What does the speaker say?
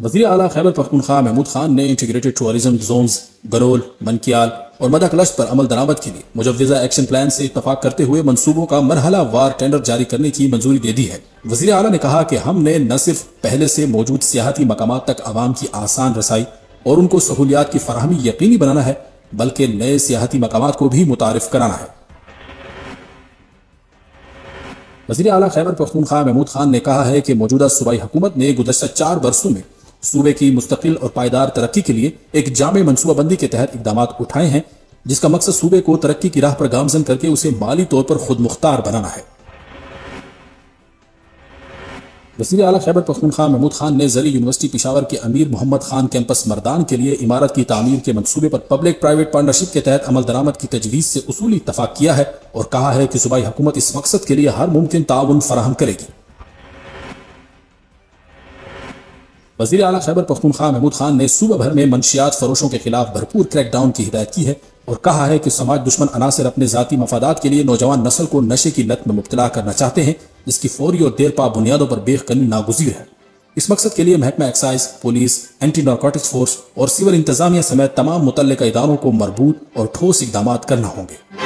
وزیر اعلیٰ خیبر پختونخوا محمود خان نے انٹیگریٹڈ ٹورزم زونز گرول، منکیال اور مداکلشت پر عمل درآمد کے لیے مجوزہ ایکشن پلان سے اتفاق کرتے ہوئے منصوبوں کا مرحلہ وار ٹینڈر جاری کرنے کی منظوری دے دی ہے۔ وزیر اعلیٰ نے کہا کہ ہم نے نہ صرف پہلے سے موجود سیاحتی مقامات تک عوام کی آسان رسائی اور ان کو سہولیات کی فراہمی یقینی بنانا ہے، بلکہ نئے سیاحتی مقامات کو بھی متعارف کرانا ہے۔ وزیر اعلیٰ خیبر پختونخوا محمود خان نے کہا ہے کہ موجودہ صوبائی حکومت نے گزشتہ 4 برسوں میں صوبے کی مستقل اور پائیدار ترقی کے لیے ایک جامع منصوبہ بندی کے تحت اقدامات اٹھائے ہیں، جس کا مقصد صوبے کو ترقی کی راہ پر گامزن کر کے اسے مالی طور پر خود مختار بنانا ہے۔ وزیر اعلیٰ خیبر پختونخوا محمود خان نے زرعی یونیورسٹی پشاور کے امیر محمد خان کیمپس مردان کے لیے عمارت کی تعمیر کے منصوبے پر پبلک پرائیویٹ پارٹنرشپ کے تحت عمل درآمد کی تجویز سے اصولی اتفاق کیا ہے اور کہا ہے کہ صوبائی حکومت اس مقصد کے لیے ہر ممکن تعاون فراہم کرے گی۔ وزیر اعلیٰ خیبر پختونخوا محمود خان نے صوبہ بھر میں منشیات فروشوں کے خلاف بھرپور کریک ڈاؤن کی ہدایت کی ہے اور کہا ہے کہ سماج دشمن عناصر اپنے ذاتی مفادات کے لیے نوجوان نسل کو نشے کی لت میں مبتلا کرنا چاہتے ہیں، جس کی فوری اور دیرپا بنیادوں پر بیخ کنی ناگزیر ہے۔ اس مقصد کے لیے محکمہ excise, police, anti narcotics force اور سول انتظامیہ سمیت تمام متعلقہ اداروں کو مربوط اور ٹھوس اقدامات کرنا ہوں گے۔